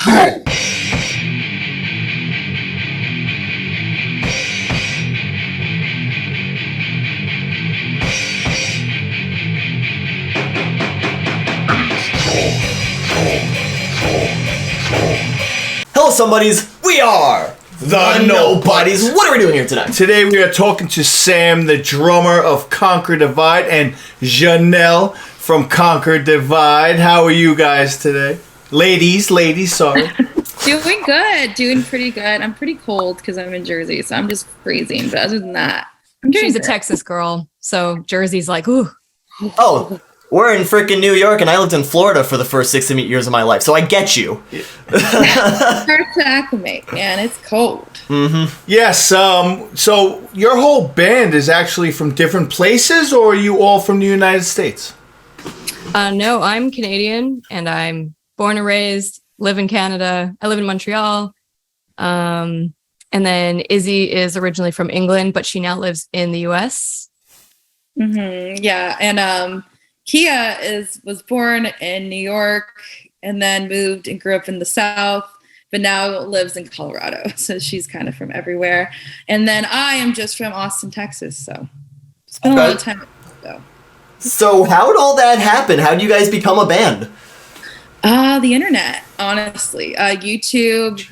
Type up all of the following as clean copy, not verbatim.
Hello, somebodies. We are the Nobodies. What are we doing here tonight? Today we are talking to Sam, the drummer of Conquer Divide, and Janel from Conquer Divide. How are you guys today? Ladies, sorry. Doing good. Doing pretty good. I'm pretty cold because I'm in Jersey, so I'm just freezing. But other than that, I'm doing She's good. a Texas girl, so Jersey's like, ooh. Oh, we're in freaking New York, and I lived in Florida for the first 6 years of my life, so I get you. Hard to acclimate, man. It's cold. Mm-hmm. Yes, so your whole band is actually from different places, or are you all from the United States? No, I'm Canadian, and I'm born and raised, live in Canada. I live in Montreal. And then Izzy is originally from England, but she now lives in the US. Mm-hmm. Yeah, and Kia was born in New York and then moved and grew up in the South, but now lives in Colorado. So she's kind of from everywhere. And then I am just from Austin, Texas. So spent a lot of time. So how did all that happen? How did you guys become a band? The internet, honestly. YouTube.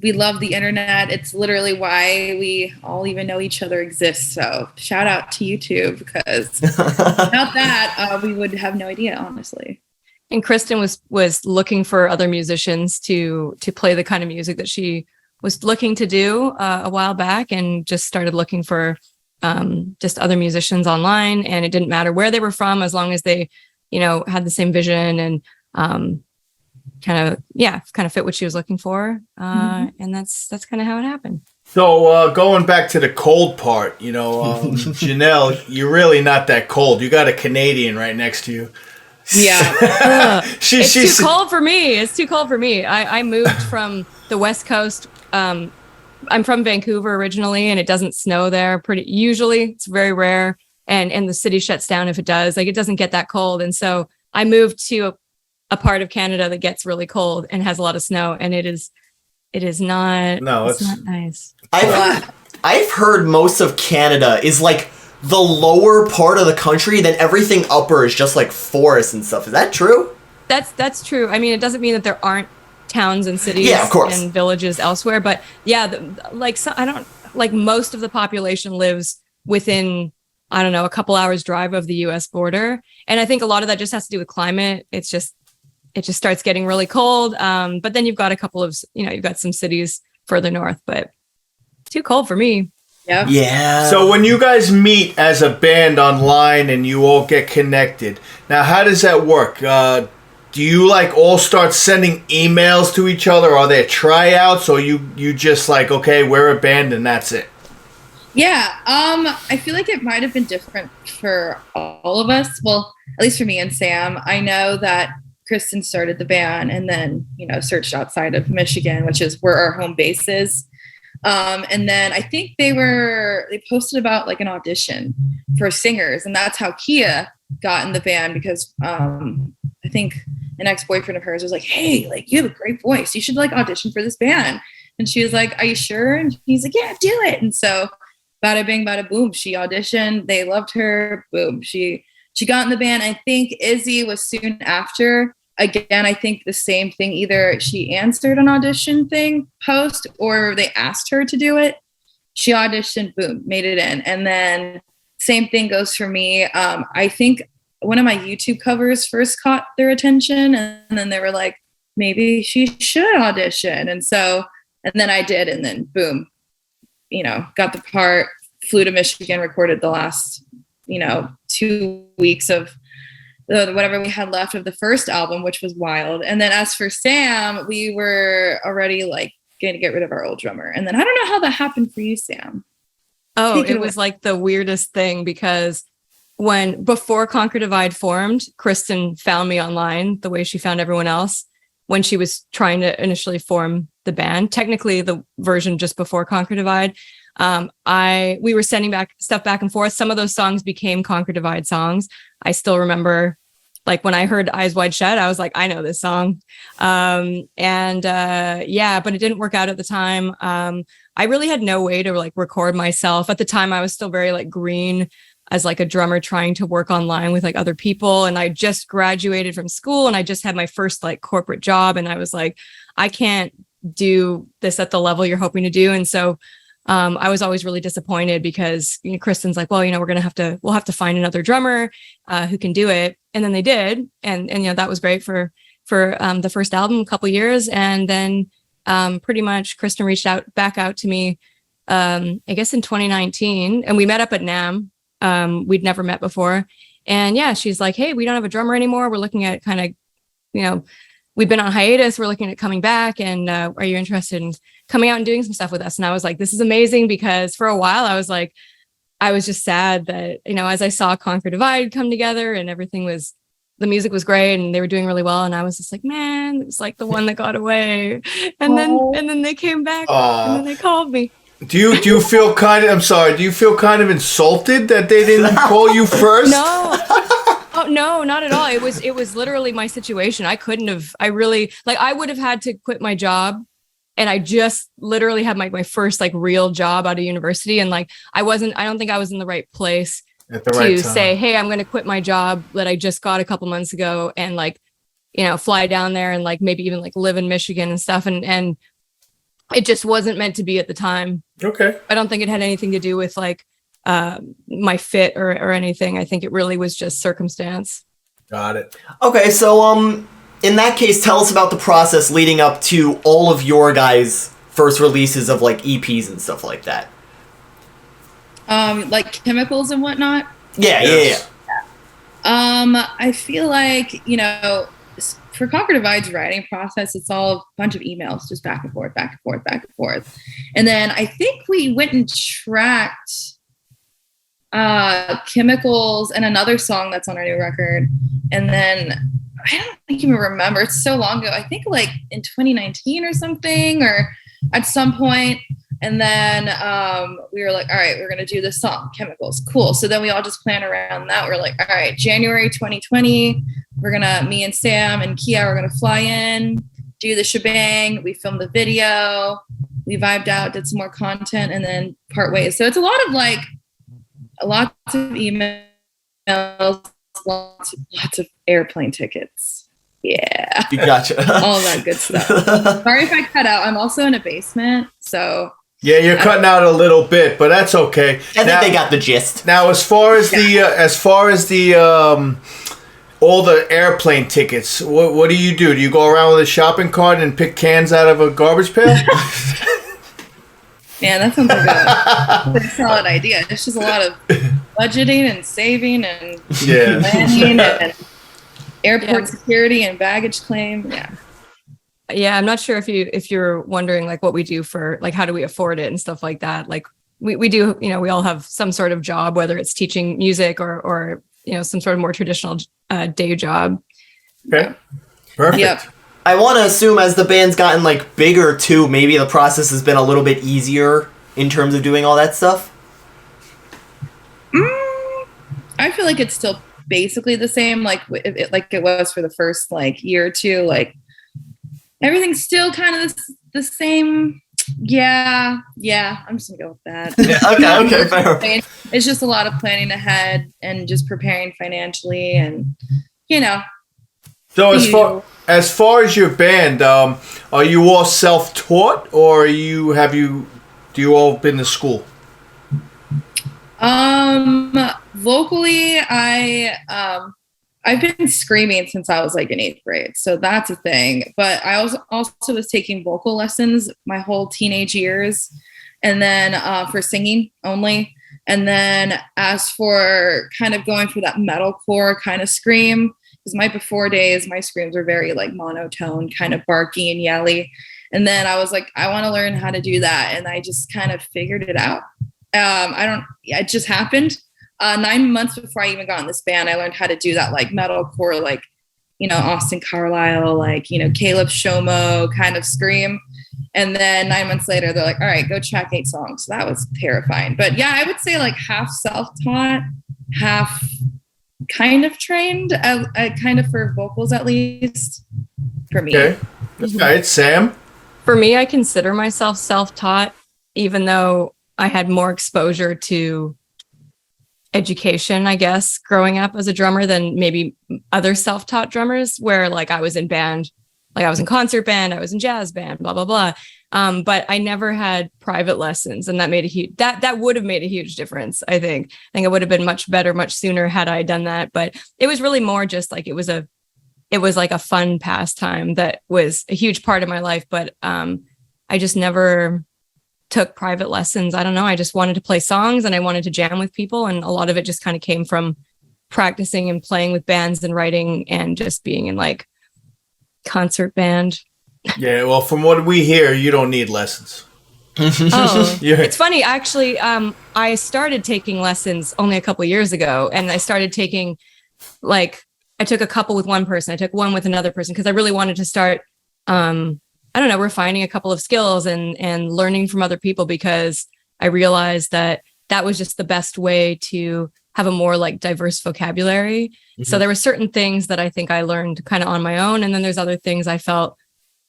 We love the internet. It's literally why we all even know each other exists. So shout out to YouTube, because without that, we would have no idea, honestly. And Kristen was looking for other musicians to play the kind of music that she was looking to do a while back, and just started looking for just other musicians online. And it didn't matter where they were from, as long as they, had the same vision and kind of fit what she was looking for. And that's kind of how it happened. So going back to the cold part, Janel, you're really not that cold. You got a Canadian right next to you. Yeah. It's too cold for me. It's too cold for me. I moved from the West Coast. I'm from Vancouver originally, and it doesn't snow there usually. It's very rare. And the city shuts down if it does. Like, it doesn't get that cold. And so I moved to a part of Canada that gets really cold and has a lot of snow, and it's not nice. I've heard most of Canada is like the lower part of the country, then everything upper is just like forest and stuff. Is that true? That's true. I mean, it doesn't mean that there aren't towns and cities and villages elsewhere, but yeah, most of the population lives within, I don't know, a couple hours drive of the US border. And I think a lot of that just has to do with climate. It just starts getting really cold. But then you've got a couple of, you've got some cities further north, but too cold for me. Yep. Yeah. So when you guys meet as a band online and you all get connected, now how does that work? Do you all start sending emails to each other? Are there tryouts, or you just okay, we're a band and that's it? Yeah. I feel like it might have been different for all of us. Well, at least for me and Sam. I know that Kristen started the band and then, searched outside of Michigan, which is where our home base is. And then I think they posted about an audition for singers, and that's how Kia got in the band, because I think an ex-boyfriend of hers was like, hey, you have a great voice. You should audition for this band. And she was like, are you sure? And he's like, yeah, do it. And so bada bing, bada boom, she auditioned. They loved her. Boom. She got in the band. I think Izzy was soon after. Again, I think the same thing. Either she answered an audition post, or they asked her to do it. She auditioned, boom, made it in. And then same thing goes for me. I think one of my YouTube covers first caught their attention, and then they were like, maybe she should audition. And then I did, and then boom, got the part, flew to Michigan, recorded the last, 2 weeks of whatever we had left of the first album, which was wild. And then as for Sam, we were already going to get rid of our old drummer. And then I don't know how that happened for you, Sam. Oh, it was the weirdest thing, because before Conquer Divide formed, Kristen found me online the way she found everyone else when she was trying to initially form the band. Technically the version just before Conquer Divide. We were sending stuff back and forth. Some of those songs became Conquer Divide songs. I still remember like when I heard Eyes Wide Shut, I was like, I know this song. But it didn't work out at the time. I really had no way to like record myself. At the time, I was still very like green as like a drummer trying to work online with like other people. And I just graduated from school and I just had my first like corporate job. And I was like, I can't do this at the level you're hoping to do. And so I was always really disappointed because Kristen's like, well, we'll have to find another drummer who can do it. And then they did. And that was great for the first album, a couple years. And then pretty much Kristen reached back out to me, I guess in 2019, and we met up at NAMM. We'd never met before. And yeah, she's like, hey, we don't have a drummer anymore. We're looking at kind of, we've been on hiatus. We're looking at coming back. And are you interested in coming out and doing some stuff with us? And I was like, this is amazing, because for a while I was like, I was just sad that, as I saw Conquer Divide come together and the music was great and they were doing really well. And I was just like, man, it's like the one that got away. And then they came back and then they called me. Do you feel kind of insulted that they didn't call you first? No. Oh, no, not at all. It was literally my situation. I would have had to quit my job, and I just literally had my first like real job out of university. And like, I don't think I was in the right place to say, hey, I'm going to quit my job that I just got a couple months ago and like, fly down there and like maybe even like live in Michigan and stuff. And it just wasn't meant to be at the time. Okay. I don't think it had anything to do with like my fit or anything. I think it really was just circumstance. Got it. Okay, so in that case, tell us about the process leading up to all of your guys' first releases of like EPs and stuff like that. Like Chemicals and whatnot. Yeah. I feel like for Conquer Divide's writing process, it's all a bunch of emails, just back and forth, and then I think we went and tracked Chemicals and another song that's on our new record, and then I don't even remember, it's so long ago, I think like in 2019 or something, or at some point. And then we were like, all right, we're gonna do this song, Chemicals, cool. So then we all just plan around that. We're like, all right, January 2020, me and Sam and Kia are gonna fly in, do the shebang. We filmed the video, we vibed out, did some more content, and then part ways. So it's a lot of emails, lots of airplane tickets. Yeah. You gotcha. All that good stuff. Sorry if I cut out. I'm also in a basement, so. Yeah, you're cutting out a little bit, but that's okay. I think they got the gist. Now, as far as the all the airplane tickets, what do you do? Do you go around with a shopping cart and pick cans out of a garbage pail? Man, that sounds like a pretty solid idea. It's just a lot of budgeting and saving and planning and airport security and baggage claim. Yeah, I'm not sure if you're wondering like what we do for like how do we afford it and stuff like that. Like we do, we all have some sort of job, whether it's teaching music or some sort of more traditional day job. Okay, perfect. Yep. I want to assume as the band's gotten like bigger too, maybe the process has been a little bit easier in terms of doing all that stuff. I feel like it's still basically the same, like it was for the first like year or two. Like everything's still kind of the same. Yeah. I'm just gonna go with that. Okay, fair. It's just a lot of planning ahead and just preparing financially, and So as far as your band, are you all self-taught, or do you all been to school? Vocally, I've been screaming since I was like in 8th grade, so that's a thing. But I also was taking vocal lessons my whole teenage years, and then for singing only. And then as for kind of going for that metalcore kind of scream, because my before days, my screams were very like monotone, kind of barky and yelly. And then I was like, I want to learn how to do that, and I just kind of figured it out. It just happened. 9 months before I even got in this band, I learned how to do that like metalcore, like, Austin Carlisle, like, Caleb Shomo kind of scream. And then 9 months later, they're like, all right, go track 8 songs. So that was terrifying. But yeah, I would say like half self-taught, half kind of trained, kind of for vocals at least, for me. Okay. All right, Sam? For me, I consider myself self-taught, even though I had more exposure to education, I guess, growing up as a drummer than maybe other self-taught drummers, where like I was in band, like I was in concert band, I was in jazz band, blah, blah, blah. But I never had private lessons, and that made a huge, that would have made a huge difference. I think it would have been much better, much sooner had I done that. But it was really more just like, it was like a fun pastime that was a huge part of my life. But I just never took private lessons. I don't know. I just wanted to play songs and I wanted to jam with people. And a lot of it just kind of came from practicing and playing with bands and writing and just being in like concert band. Yeah, well, from what we hear, you don't need lessons. Oh, it's funny. Actually, I started taking lessons only a couple of years ago, and I started taking, like, I took a couple with one person. I took one with another person because I really wanted to start, I don't know, refining a couple of skills and learning from other people, because I realized that was just the best way to have a more like diverse vocabulary. Mm-hmm. So there were certain things that I think I learned kind of on my own. And then there's other things I felt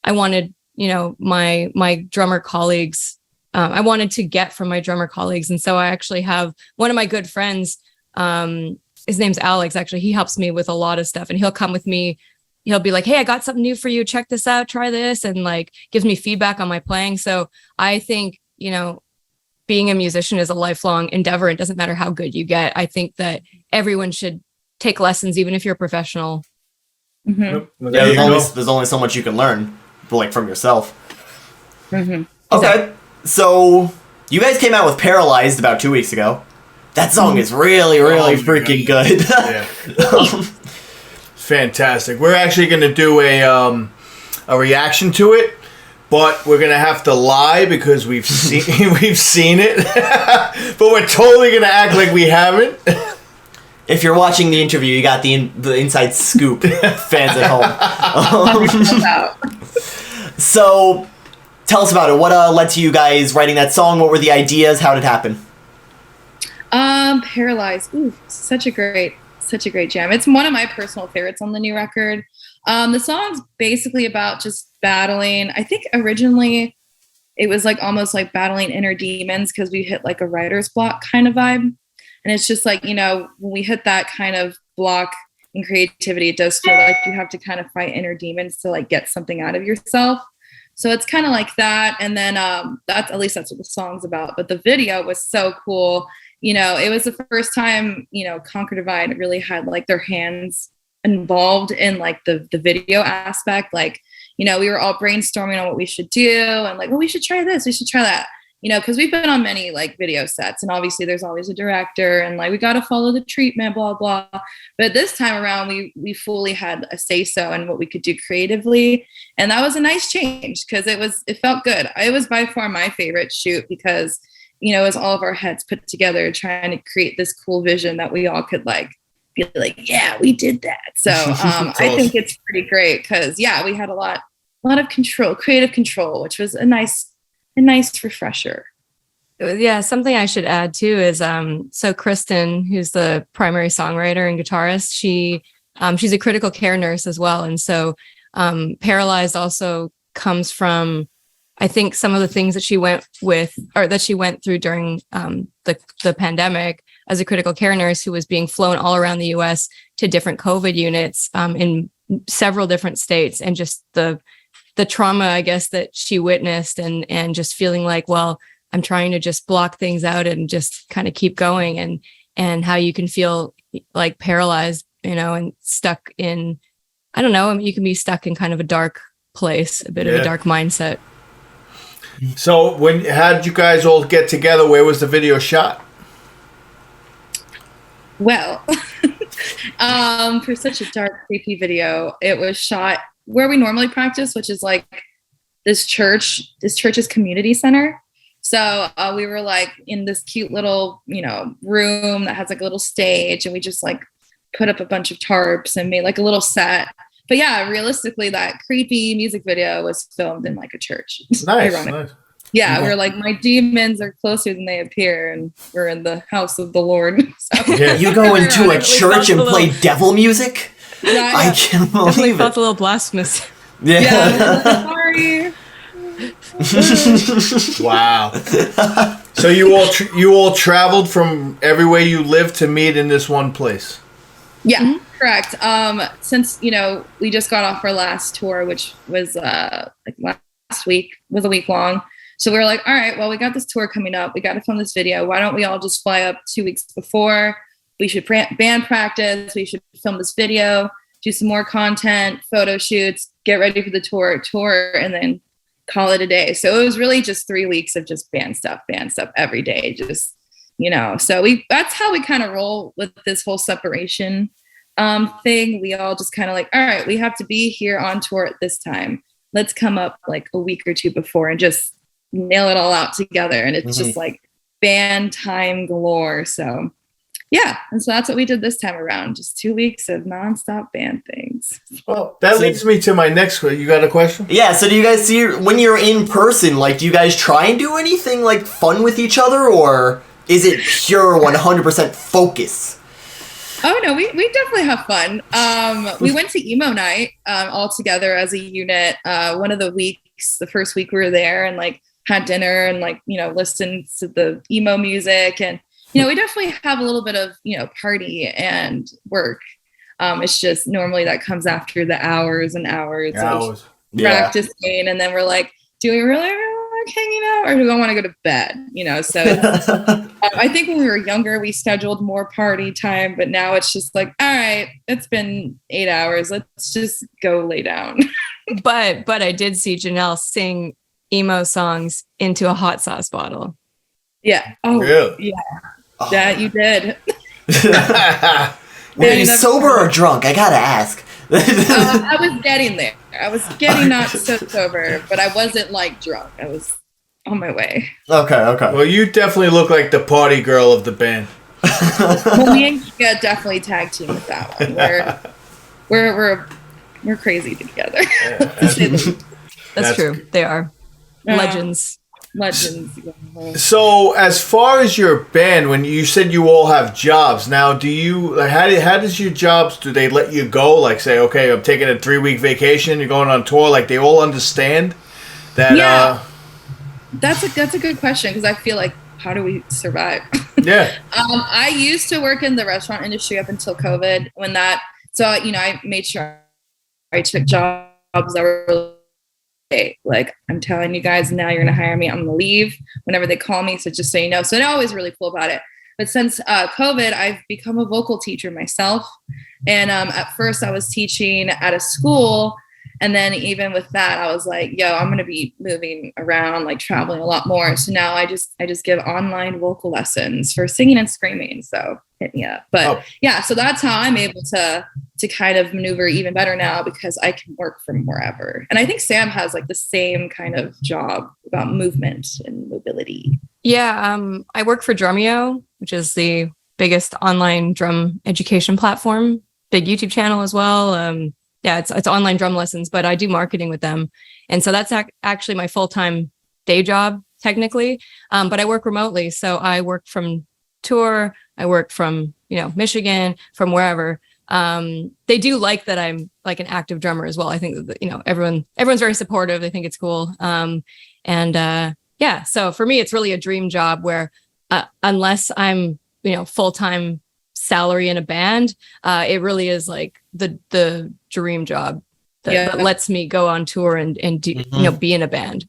I wanted, you know, my drummer colleagues, I wanted to get from my drummer colleagues. And so I actually have one of my good friends, his name's Alex. Actually, he helps me with a lot of stuff, and he'll come with me. He'll be like, hey, I got something new for you. Check this out. Try this. And like gives me feedback on my playing. So I think, you know, being a musician is a lifelong endeavor. It doesn't matter how good you get. I think that everyone should take lessons, even if you're a professional. Mm-hmm. Yeah, there's only so much you can learn, like from yourself. Mm-hmm. Okay, so you guys came out with Paralyzed about 2 weeks ago. That song is really, really freaking good. Yeah. Fantastic. We're actually going to do a reaction to it, but we're going to have to lie because we've seen it. But we're totally going to act like we haven't. If you're watching the interview, you got the inside scoop, fans at home. So, tell us about it. What led to you guys writing that song? What were the ideas? How did it happen? Paralyzed. Ooh, such a great jam. It's one of my personal favorites on the new record. The song's basically about just battling. I think originally it was like almost like battling inner demons, because we hit like a writer's block kind of vibe. And it's just like, you know, when we hit that kind of block in creativity, it does feel like you have to kind of fight inner demons to like get something out of yourself. So it's kind of like that. And then that's what the song's about. But the video was so cool. You know, it was the first time, you know, Conquer Divide really had like their hands involved in like the video aspect. Like, you know, we were all brainstorming on what we should do and like, well, we should try this, we should try that, you know, because we've been on many like video sets and obviously there's always a director and like we got to follow the treatment, blah, blah. But this time around, we fully had a say so in what we could do creatively. And that was a nice change because it felt good. It was by far my favorite shoot because, you know, it was all of our heads put together trying to create this cool vision that we all could like be like, yeah, we did that. So I think it's pretty great because yeah, we had a lot of control, creative control, which was a nice refresher. Yeah, something I should add too is so Kristen, who's the primary songwriter and guitarist, she's a critical care nurse as well, and so Paralyzed also comes from, I think, some of the things that she went through during the pandemic as a critical care nurse who was being flown all around the U.S. to different COVID units in several different states, and just the trauma, I guess, that she witnessed, and just feeling like, well, I'm trying to just block things out and just kind of keep going, and how you can feel like paralyzed, you know, and stuck in, I don't know, you can be stuck in kind of a dark place, a bit of a dark mindset. So how did you guys all get together? Where was the video shot? Well, for such a dark, creepy video, it was shot where we normally practice, which is like this church's community center. So we were like in this cute little, you know, room that has like a little stage, and we just like put up a bunch of tarps and made like a little set. But yeah, realistically, that creepy music video was filmed in like a church. Nice. Yeah, we're like, my demons are closer than they appear, and we're in the house of the Lord. So. Yeah. You go into a church and play devil music? Yeah, I can't believe felt it. a little blasphemous. Yeah. Sorry. Wow. So you all traveled from everywhere you lived to meet in this one place? Yeah, correct. Since, we just got off our last tour, which was like last week, was a week long. So we were like, all right, well, we got this tour coming up. We got to film this video. Why don't we all just fly up 2 weeks before? We should band practice. We should film this video, do some more content, photo shoots, get ready for the tour, and then call it a day. So it was really just 3 weeks of just band stuff every day. Just, so that's how we kind of roll with this whole separation thing. We all just kind of like, all right, we have to be here on tour at this time. Let's come up like a week or two before and just nail it all out together. And it's just like band time galore. So yeah. And so that's what we did this time around. Just 2 weeks of nonstop band things. Well, that leads me to my next question. You got a question? Yeah, so do you guys see, when you're in person, like, do you guys try and do anything, like, fun with each other, or is it pure 100% focus? Oh, no, we definitely have fun. We went to emo night all together as a unit. One of the weeks, the first week we were there, and, like, had dinner and, like, listened to the emo music. And, we definitely have a little bit of, party and work. It's just normally that comes after the hours and hours of practicing. And then we're like, do we really like hanging out, or do we want to go to bed? So I think when we were younger, we scheduled more party time, but now it's just like, all right, it's been 8 hours. Let's just go lay down. But I did see Janel sing emo songs into a hot sauce bottle. Yeah. Oh, really? Yeah. That you did. Were you sober or drunk? I gotta ask. I was getting there. I was getting not so sober, but I wasn't like drunk. I was on my way. Okay. Well, you definitely look like the party girl of the band. Well, me and Kika definitely tag team with that one. We're crazy together. That's true. They are legends. So, as far as your band, when you said you all have jobs, now do you how does your jobs, do they let you go, like say, okay, I'm taking a 3-week vacation, you're going on tour, like they all understand that? Yeah, that's a good question, because I feel like, how do we survive? Yeah. I used to work in the restaurant industry up until COVID, I made sure I took jobs that were like, I'm telling you guys now, you're gonna hire me, I'm gonna leave whenever they call me, so just so you know. So they're always really cool about it. But since COVID, I've become a vocal teacher myself, and at first I was teaching at a school, and then even with that I was like, I'm gonna be moving around, like traveling a lot more. So now I just give online vocal lessons for singing and screaming, so hit me up. But so that's how I'm able to kind of maneuver even better now, because I can work from wherever. And I think Sam has like the same kind of job about movement and mobility. Yeah, I work for Drumeo, which is the biggest online drum education platform, big YouTube channel as well. It's online drum lessons, but I do marketing with them. And so that's actually my full-time day job, technically. But I work remotely. So I work from tour, I work from, Michigan, from wherever. They do like that I'm like an active drummer as well. I think that, everyone's very supportive. They think it's cool. So for me, it's really a dream job where, unless I'm, full-time salary in a band, it really is like the dream job that lets me go on tour and do, be in a band.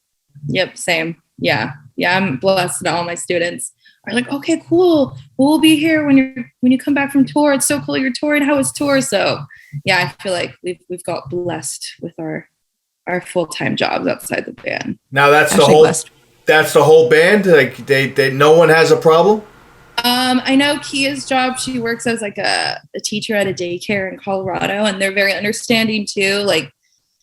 Yep. Same. Yeah. I'm blessed that all my students are like, okay, cool. We'll be here when you come back from tour. It's so cool you're touring. How was tour? So I feel like we've got blessed with our full-time jobs outside the band. Now that's the whole band. Like they no one has a problem. I know Kia's job, she works as like a teacher at a daycare in Colorado, and they're very understanding too. Like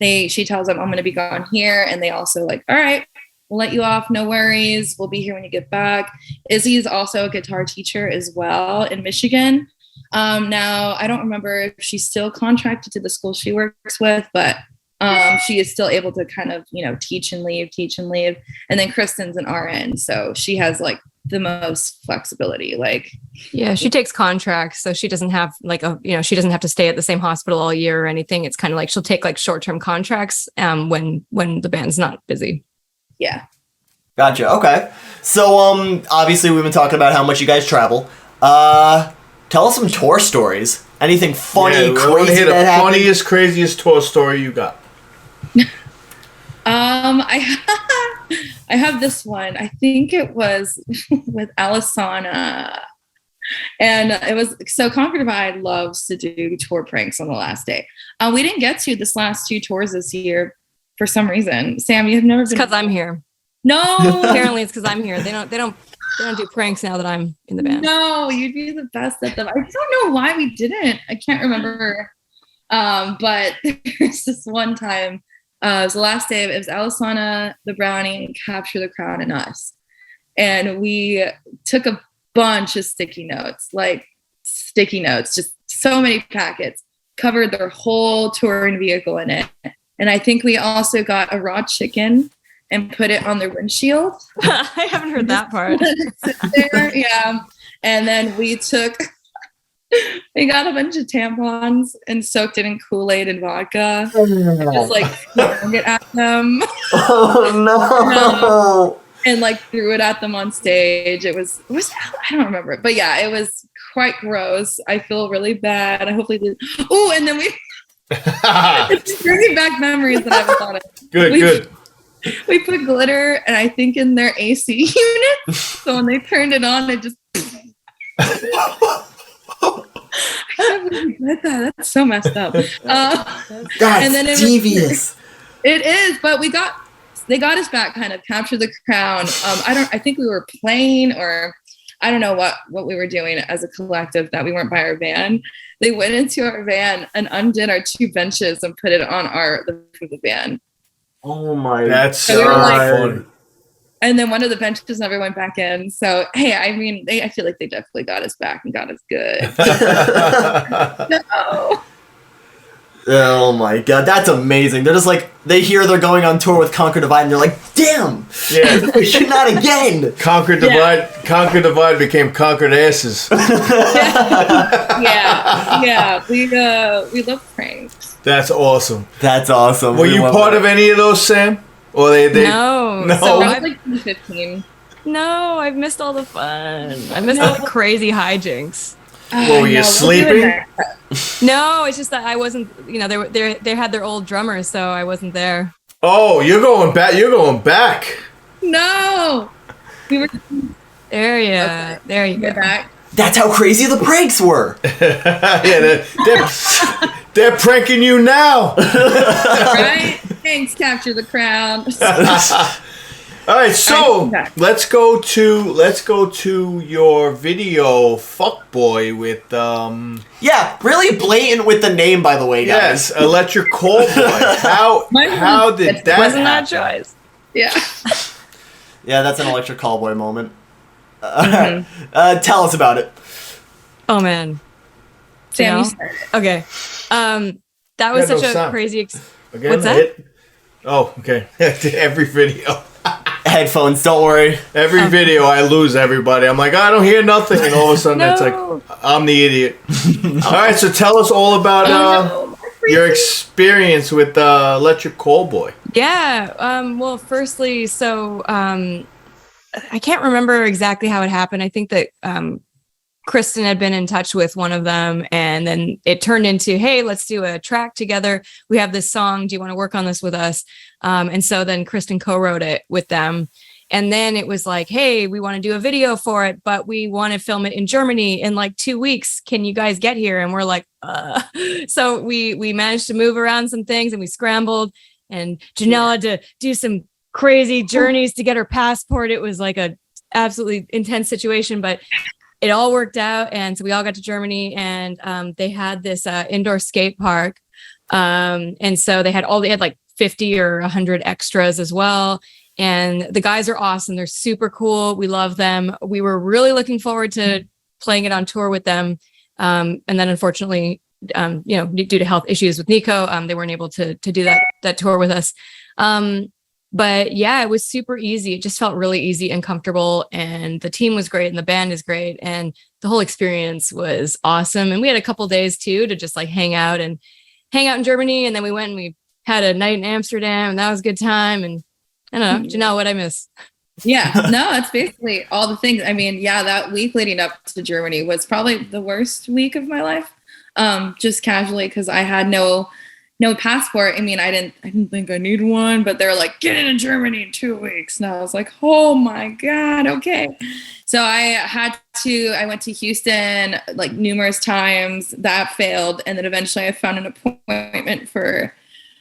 she tells them, I'm going to be gone here. And they also like, all right, we'll let you off. No worries. We'll be here when you get back. Izzy's also a guitar teacher as well in Michigan. Now I don't remember if she's still contracted to the school she works with, but She is still able to kind of, teach and leave. And then Kristen's an RN, so she has like the most flexibility. Like, yeah, she takes contracts, so she doesn't have like she doesn't have to stay at the same hospital all year or anything. It's kind of like she'll take like short-term contracts when the band's not busy. Yeah. Gotcha. Okay. So obviously we've been talking about how much you guys travel. Tell us some tour stories. Anything funny, crazy that happened? Funniest, craziest tour story you got. I have this one. I think it was with Alisana. And it was so Conquer Divide loves to do tour pranks on the last day. We didn't get to this last 2 tours this year for some reason. Sam, you have never been. Because I'm here. No. Apparently it's because I'm here. They don't do pranks now that I'm in the band. No, you'd be the best at them. I don't know why we didn't. I can't remember. But there's this one time. It was the last day. It was Alisana, the Brownie, and Capture the Crown, and us. And we took a bunch of sticky notes, just so many packets, covered their whole touring vehicle in it. And I think we also got a raw chicken and put it on the windshield. I haven't heard that part. There, yeah. And then we got a bunch of tampons and soaked it in Kool-Aid and vodka. Just like throwing it at them. Oh no. And like threw it at them on stage. It was I don't remember it. But yeah, it was quite gross. I feel really bad. I hopefully did. Oh, and then it's bringing back memories that I haven't thought of. Good. We put glitter, and I think in their AC unit. So when they turned it on, it just. I can't believe we did that. That's so messed up. That's and then devious. It is, but they got us back. Kind of Capture the Crown. I think we were playing, or I don't know what we were doing as a collective that we weren't by our van. They went into our van and undid our 2 benches and put it on the van. Oh my! That's so funny. And then one of the benches never went back in. So hey, I mean, I feel like they definitely got us back and got us good. No. Oh my god, that's amazing. They're just like, they hear they're going on tour with Conquer Divide, and they're like, damn, we should not again. Conquer Divide became Conquered Asses. Yeah. We love pranks. That's awesome. Were you part of any of those, Sam? Or they? No. So I was like 2015. No, I've missed all the fun. I missed all the crazy hijinks. Were you sleeping? No, it's just that I wasn't. They had their old drummers, so I wasn't there. Oh, you're going back. No, we were there. Yeah, okay. There you go. Back. That's how crazy the pranks were. Yeah, they're pranking you now. Right? Thanks, Capture the Crown. All right, so let's go to your video, Fuckboy, with Yeah, really blatant with the name, by the way, guys. Yes, Electric Callboy. How did that wasn't happen? that choice? Yeah. Yeah, that's an Electric Callboy moment. Tell us about it. Oh man, Sam, you started. Okay. That was such a crazy. Again, what's that? Oh, okay. Every video. Headphones, don't worry. Every video I lose everybody. I'm like, I don't hear nothing, and all of a sudden it's like, I'm the idiot. All right, so tell us all about your experience with Electric Callboy. Yeah. Well, firstly, so I can't remember exactly how it happened. I think that Kristen had been in touch with one of them, and then it turned into, hey, let's do a track together. We have this song. Do you want to work on this with us? And so then Kristen co-wrote it with them. And then it was like, hey, we want to do a video for it, but we want to film it in Germany in like 2 weeks. Can you guys get here? And we're like, So we managed to move around some things, and we scrambled, and Janel had to do some crazy journeys to get her passport. It was like a absolutely intense situation, but it all worked out. And so we all got to Germany, and they had this indoor skate park. And so they had like 50 or 100 extras as well. And the guys are awesome. They're super cool. We love them. We were really looking forward to playing it on tour with them. And then unfortunately due to health issues with Nico, they weren't able to do that tour with us. But yeah, it was super easy. It just felt really easy and comfortable, and the team was great and the band is great. And the whole experience was awesome. And we had a couple days too, to just like hang out in Germany. And then we went and we had a night in Amsterdam, and that was a good time. And I don't know, Janelle, what'd I miss? Yeah, no, it's basically all the things. I mean, yeah, that week leading up to Germany was probably the worst week of my life. Just casually, because I had no passport. I mean, I didn't think I needed one, but they're like, get into Germany in 2 weeks. And I was like, oh my God, okay. So I went to Houston like numerous times. That failed. And then eventually I found an appointment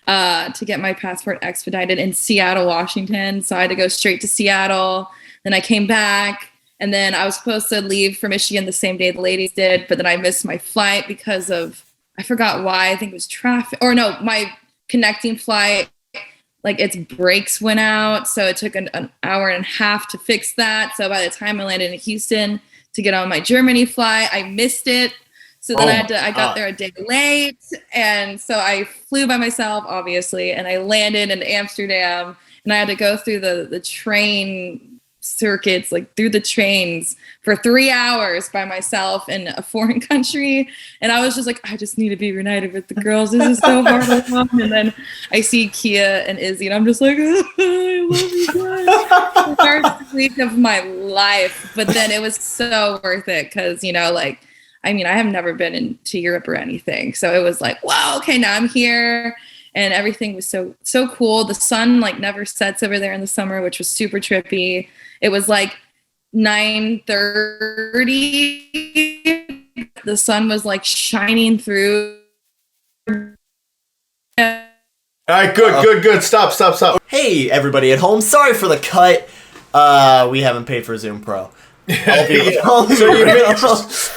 to get my passport expedited in Seattle, Washington. So I had to go straight to Seattle. Then I came back, and then I was supposed to leave for Michigan the same day the ladies did, but then I missed my flight because of, I forgot why. I think it was traffic, or no, my connecting flight, like its brakes went out. So it took an hour and a half to fix that. So by the time I landed in Houston to get on my Germany flight, I missed it. So then I got there a day late. And so I flew by myself, obviously, and I landed in Amsterdam, and I had to go through the train circuits, like through the trains for 3 hours by myself in a foreign country. And I was just like, I just need to be reunited with the girls. This is so hard. And then I see Kia and Izzy, and I'm just like, oh, I love you guys. The first week of my life. But then it was so worth it because, like, I mean, I have never been into Europe or anything. So it was like, wow, okay, now I'm here. And everything was so cool. The sun like never sets over there in the summer, which was super trippy. It was like 9:30. The sun was like shining through. All right, good. Stop. Hey, everybody at home. Sorry for the cut. We haven't paid for Zoom Pro. So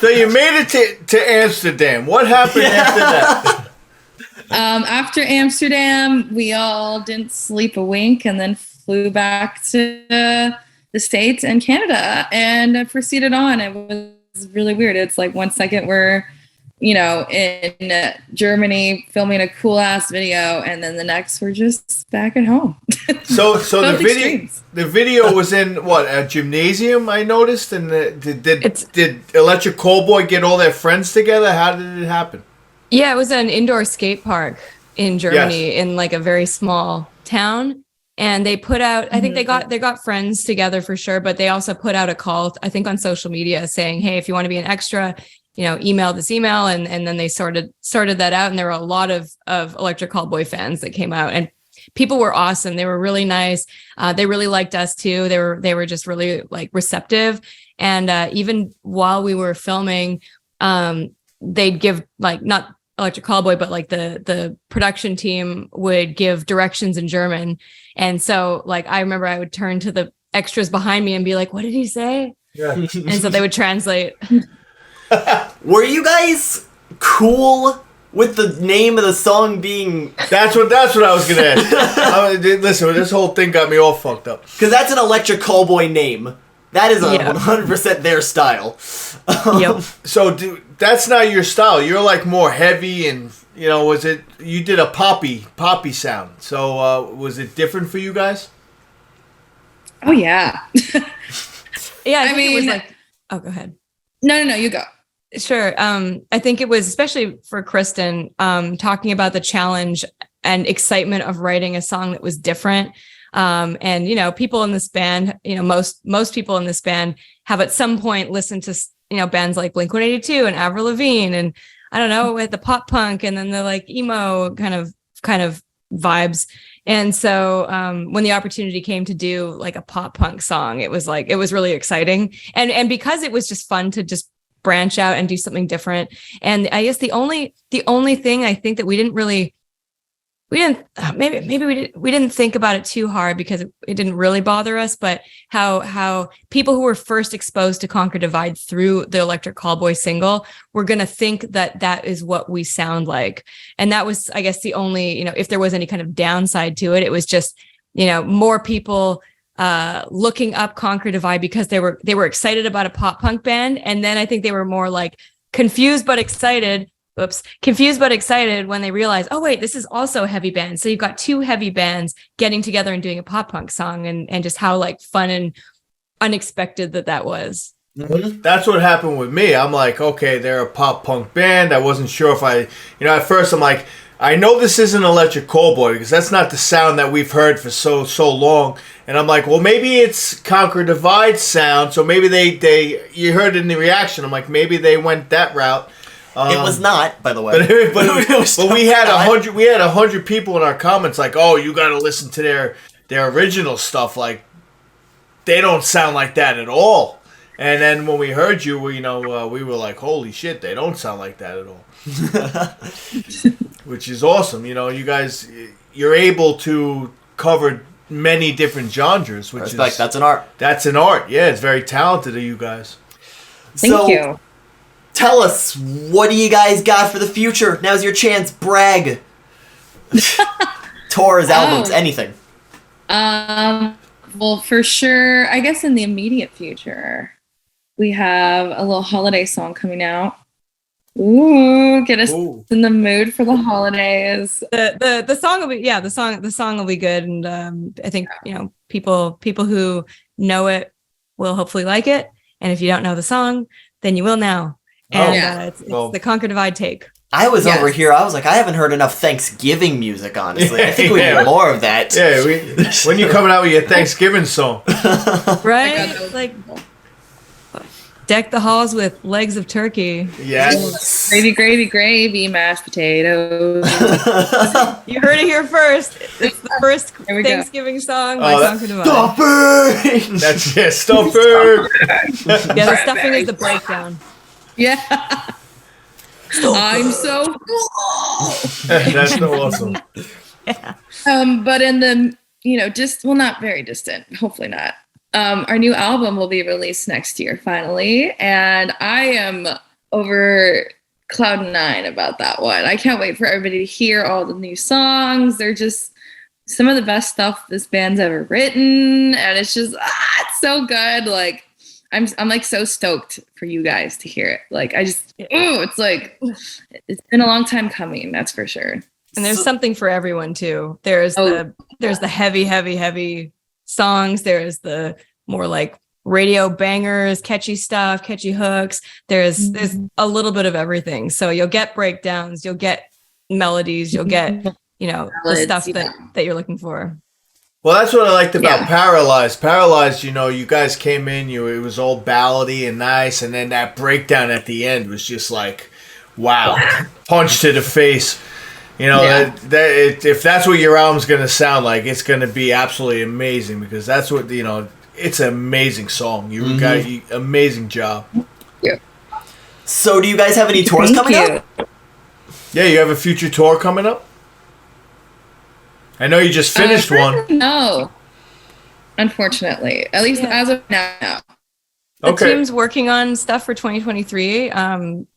you made it to Amsterdam. What happened after that? After Amsterdam, we all didn't sleep a wink, and then flew back to the States and Canada, and proceeded on. It was really weird. It's like 1 second we're, in Germany filming a cool ass video, and then the next we're just back at home. So the video was in what, a gymnasium, I noticed, and did Electric Callboy get all their friends together? How did it happen? Yeah, it was an indoor skate park in Germany, in like a very small town. And they put out, I think they got friends together for sure, but they also put out a call, I think on social media, saying, hey, if you want to be an extra, email this email. And then they sorted that out. And there were a lot of Electric Callboy fans that came out, and people were awesome. They were really nice. They really liked us too. They were just really like receptive. And even while we were filming, they'd give like, not Electric Callboy, but like the production team would give directions in German. And so like, I remember I would turn to the extras behind me and be like, what did he say? Yeah. And so they would translate. Were you guys cool with the name of the song being... That's what I was going to ask. Listen, this whole thing got me all fucked up. Because that's an Electric Callboy name. That is 100% their style. Yep. So that's not your style. You're like more heavy and, you did a poppy sound. So was it different for you guys? Oh, yeah. Yeah, I mean... It was like, oh, go ahead. No, you go. Sure. I think it was, especially for Kristen, talking about the challenge and excitement of writing a song that was different. And, people in this band, most people in this band have at some point listened to, bands like Blink-182 and Avril Lavigne, and I don't know, with the pop punk and then the like emo kind of vibes. And so when the opportunity came to do like a pop punk song, it was really exciting. And because it was just fun to just branch out and do something different. And I guess the only thing I think that we didn't think about it too hard because it didn't really bother us, but how people who were first exposed to Conquer Divide through the Electric Callboy single were going to think that is what we sound like. And that was, I guess, the only, if there was any kind of downside to it, it was just, more people looking up Conquer Divide because they were excited about a pop punk band. And then I think they were more like confused but excited confused but excited when they realize, oh wait, this is also a heavy band. So you've got two heavy bands getting together and doing a pop punk song, and just how like fun and unexpected that was. Mm-hmm. That's what happened with me. I'm like, okay, they're a pop punk band. I wasn't sure if at first I'm like, I know this isn't Electric Callboy because that's not the sound that we've heard for so long. And I'm like, well, maybe it's Conquer Divide sound. So maybe they you heard it in the reaction. I'm like, maybe they went that route. It was not, by the way. But we had 100. We had 100 people in our comments like, oh, you got to listen to their original stuff. Like, they don't sound like that at all. And then when we heard you, we were like, holy shit, they don't sound like that at all. Which is awesome. You guys, you're able to cover many different genres. That's an art. That's an art. Yeah, it's very talented of you guys. Thank you. Tell us, what do you guys got for the future? Now's your chance. Brag. Tours, albums, anything. Well, for sure, I guess in the immediate future, we have a little holiday song coming out. Ooh, get us in the mood for the holidays. The song will be the song will be good, and I think people who know it will hopefully like it, and if you don't know the song, then you will now. And it's the Conquer Divide take. I was over here. I was like, I haven't heard enough Thanksgiving music. Honestly, I think we need more of that. Yeah, when you coming out with your Thanksgiving song, right? Like. Deck the halls with legs of turkey. Yes. Gravy, gravy, mashed potatoes. You heard it here first. It's the first Thanksgiving song by Conquer Divide. Stuffing! That's stuffing! Yeah, the stuffing is the breakdown. Yeah. I'm so full. That's so awesome. Yeah. But in the, not very distant, hopefully not. Our new album will be released next year, finally, and I am over cloud 9 about that one. I can't wait for everybody to hear all the new songs. They're just some of the best stuff this band's ever written, and it's just it's so good. Like I'm like so stoked for you guys to hear it. Like it's like it's been a long time coming, that's for sure. And there's something for everyone too. There's the heavy songs. There's the more like radio bangers, catchy stuff, catchy hooks. There's a little bit of everything. So you'll get breakdowns, you'll get melodies, you'll get the stuff that you're looking for. Well, that's what I liked about Paralyzed. Paralyzed, you guys came in, it was all ballady and nice, and then that breakdown at the end was just like, wow, punch to the face. If that's what your album's going to sound like, it's going to be absolutely amazing, because that's what, it's an amazing song. You got amazing job. Yeah. So do you guys have any tours coming up? Yeah, you have a future tour coming up? I know you just finished one. No, unfortunately. At least as of now. The team's working on stuff for 2023, and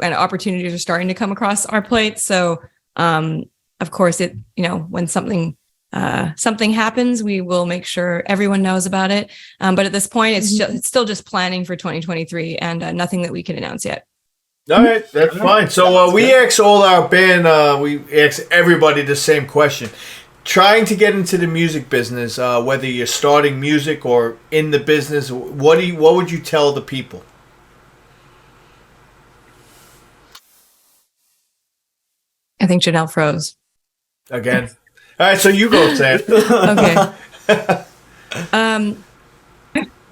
opportunities are starting to come across our plate. So, of course, when something happens, we will make sure everyone knows about it. But at this point, it's still just planning for 2023, and nothing that we can announce yet. All right, that's fine. So we ask all our band, we ask everybody the same question. Trying to get into the music business, whether you're starting music or in the business, what would you tell the people? I think Janel froze. Again. All right, so you go, Sam. Okay.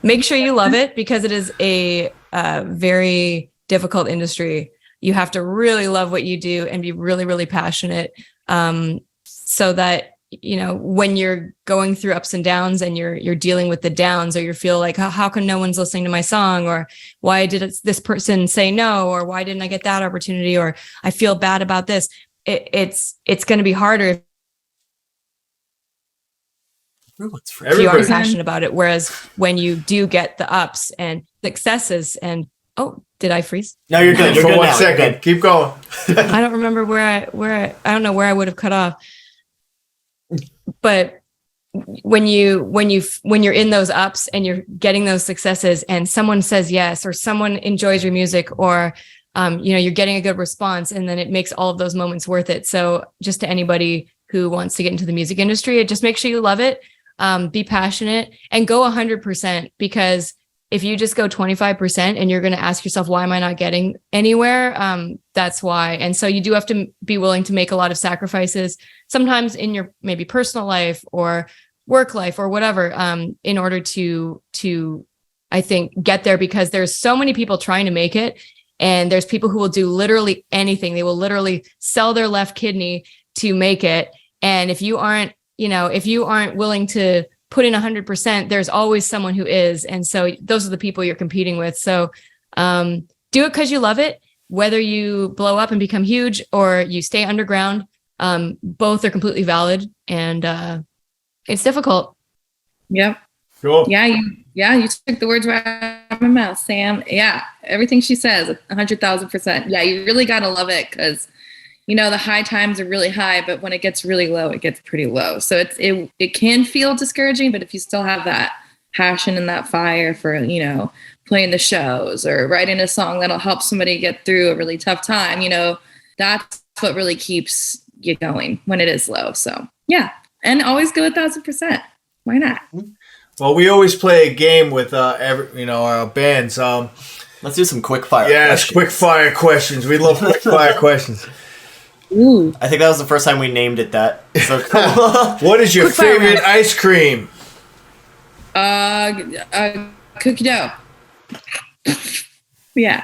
Make sure you love it, because it is a very difficult industry. You have to really love what you do and be really, really passionate, so that when you're going through ups and downs and you're dealing with the downs, or you feel like how come no one's listening to my song, or why did this person say no, or why didn't I get that opportunity, or I feel bad about this. It's going to be harder if you are passionate about it. Whereas when you do get the ups and successes, and did I freeze? No, you're good. You're for good 1 now. second. Keep going. I don't remember where I don't know where I would have cut off. But when you're in those ups and you're getting those successes, and someone says yes, or someone enjoys your music, or you're getting a good response, and then it makes all of those moments worth it. So just to anybody who wants to get into the music industry, just make sure you love it, be passionate, and go 100%, because if you just go 25% and you're going to ask yourself, why am I not getting anywhere? That's why. And so you do have to be willing to make a lot of sacrifices, sometimes in your maybe personal life or work life or whatever, in order to, I think, get there, because there's so many people trying to make it. And there's people who will do literally anything. They will literally sell their left kidney to make it. And if you aren't willing to put in 100%, there's always someone who is. And so those are the people you're competing with. So do it because you love it, whether you blow up and become huge or you stay underground. Both are completely valid, and it's difficult. Yep. Cool. Yeah, you took the words right out of my mouth, Sam. Yeah, everything she says, 100,000%. Yeah, you really gotta love it, because the high times are really high, but when it gets really low, it gets pretty low. So it can feel discouraging, but if you still have that passion and that fire for playing the shows or writing a song that'll help somebody get through a really tough time, that's what really keeps you going when it is low. So yeah, and always go 1,000%. Why not? Well, we always play a game with our bands. Let's do some quick fire. Yes, questions. Quick fire questions. We love quick fire questions. Ooh. I think that was the first time we named it that. So what is your favorite ice cream? Cookie dough. Yeah.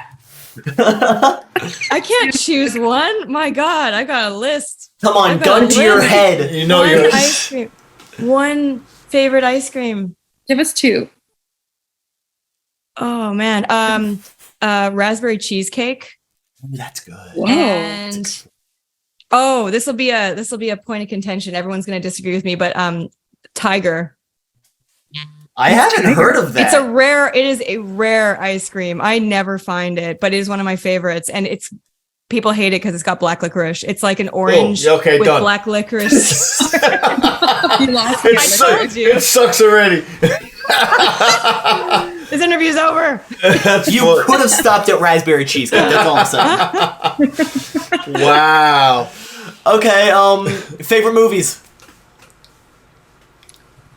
I can't choose one. My God, I got a list. Come on, gun to your head. Your ice cream. One favorite ice cream. Give us two. Oh man, raspberry cheesecake. That's good. Whoa. And this will be a point of contention. Everyone's going to disagree with me, but Tiger. I haven't heard of that. It is a rare ice cream. I never find it, but it is one of my favorites, and people hate it because it's got black licorice. It's like an orange with done. black licorice. You lost I told you. It sucks already. This interview's over. You could have stopped at raspberry cheesecake. That's all I'm saying. Wow. Okay. Favorite movies.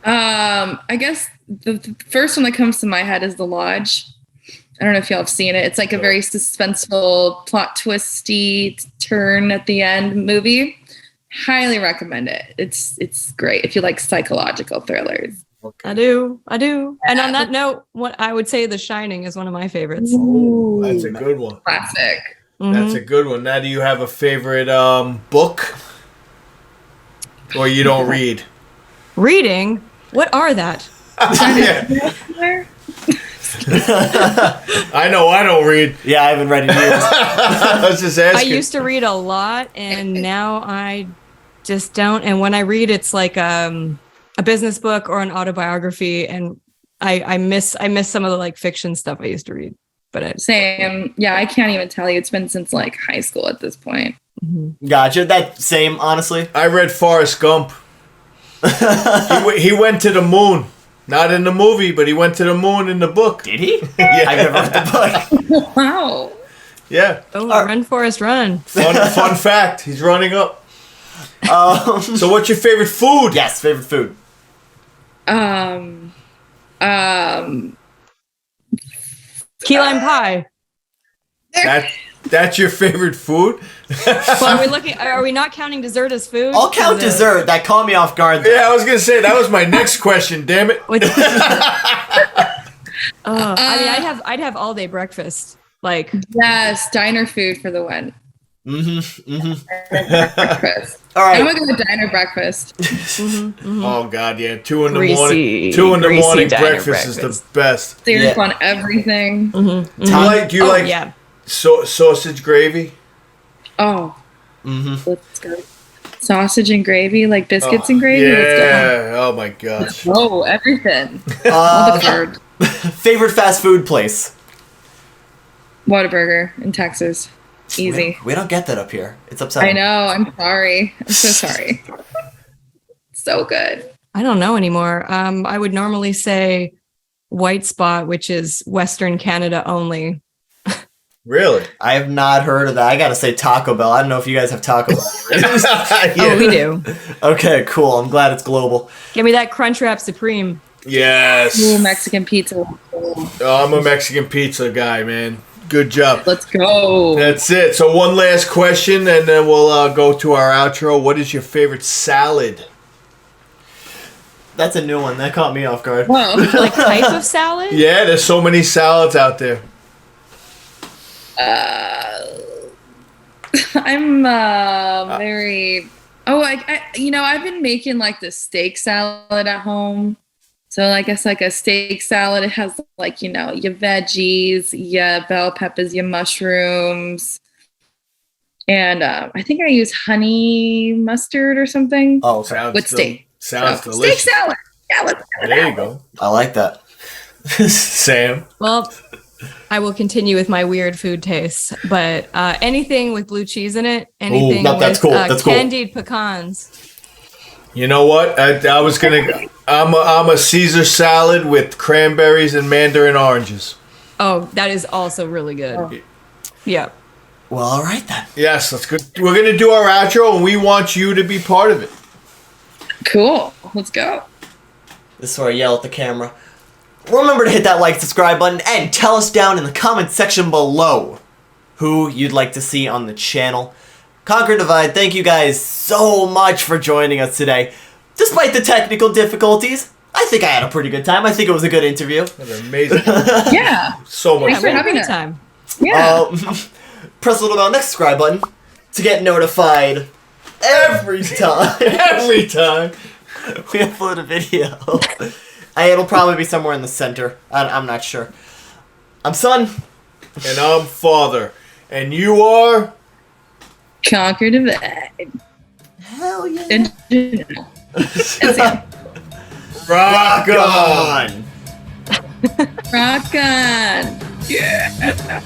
I guess the first one that comes to my head is The Lodge. I don't know if y'all have seen it. It's like a very suspenseful, plot twisty turn at the end movie. Highly recommend it. It's great if you like psychological thrillers. Okay. I do. And on that note, what I would say The Shining is one of my favorites. Ooh, that's a good one. Classic. Mm-hmm. That's a good one. Now, do you have a favorite book? Or you don't read? Reading? What are that? I know I don't read. Yeah, I haven't read in years. I was just asking. I used to read a lot, and now I just don't. And when I read, it's like a business book or an autobiography, and I miss some of the like fiction stuff I used to read. But same. Yeah, I can't even tell you. It's been since like high school at this point. Mm-hmm. Gotcha. That same, honestly. I read Forrest Gump. He went to the moon. Not in the movie, but he went to the moon in the book. Did he? Yeah. I've never read the book. Wow. Yeah. Oh, run, Forrest, run. Fun fact. He's running up. So what's your favorite food? Yes, favorite food. Key lime pie. That's your favorite food? Well, are we not counting dessert as food? I'll count dessert. That caught me off guard, though. Yeah, I was gonna say that was my next question. Damn it! I'd have all day breakfast. Like yes, diner food for the win. Breakfast. All right, I'm gonna go with diner breakfast. Oh God, yeah, 2 in the morning. 2 in the morning breakfast is the best. Syrup on everything. Do you like sausage gravy? Oh, let's go. Sausage and gravy, like biscuits and gravy. Yeah. Oh my gosh. Oh, everything. All the food. Favorite fast food place? Whataburger in Texas. Easy. We don't get that up here. It's upsetting. I know. I'm sorry. I'm so sorry. So good. I don't know anymore. I would normally say White Spot, which is Western Canada only. Really? I have not heard of that. I gotta say Taco Bell. I don't know if you guys have Taco Bell. Yeah. Oh, we do. Okay, cool. I'm glad it's global. Give me that Crunchwrap Supreme. Yes. Ooh, Mexican pizza. Oh, I'm a Mexican pizza guy, man. Good job. Let's go. That's it. So one last question, and then we'll go to our outro. What is your favorite salad? That's a new one. That caught me off guard. Whoa. Like type of salad? Yeah, there's so many salads out there. I'm very. Oh, I've been making like the steak salad at home. So I guess like a steak salad, it has like, your veggies, your bell peppers, your mushrooms. And I think I use honey mustard or something. Oh, sounds with steak. Sounds delicious. Steak salad. Yeah, let's go. There you go. I like that. Sam? Well, I will continue with my weird food tastes, but anything with blue cheese in it, anything that's with cool. That's cool. candied pecans. You know what? I was gonna. I'm a Caesar salad with cranberries and mandarin oranges. Oh, that is also really good. Oh. Yeah. Well, all right then. Yes, that's good. We're gonna do our outro, and we want you to be part of it. Cool. Let's go. This is where I yell at the camera. Remember to hit that like, subscribe button, and tell us down in the comment section below who you'd like to see on the channel. Conquer Divide, thank you guys so much for joining us today. Despite the technical difficulties, I think I had a pretty good time. I think it was a good interview. That was amazing. Yeah. So much Thanks for fun. having Good us. time. Yeah. Press the little bell next subscribe button to get notified every time. Every time. We upload a video. It'll probably be somewhere in the center. I'm not sure. I'm Son. And I'm Father. And you are? Conquer Divide. Hell yeah. And Janel. That's it. Rock on! Rock on. Yeah.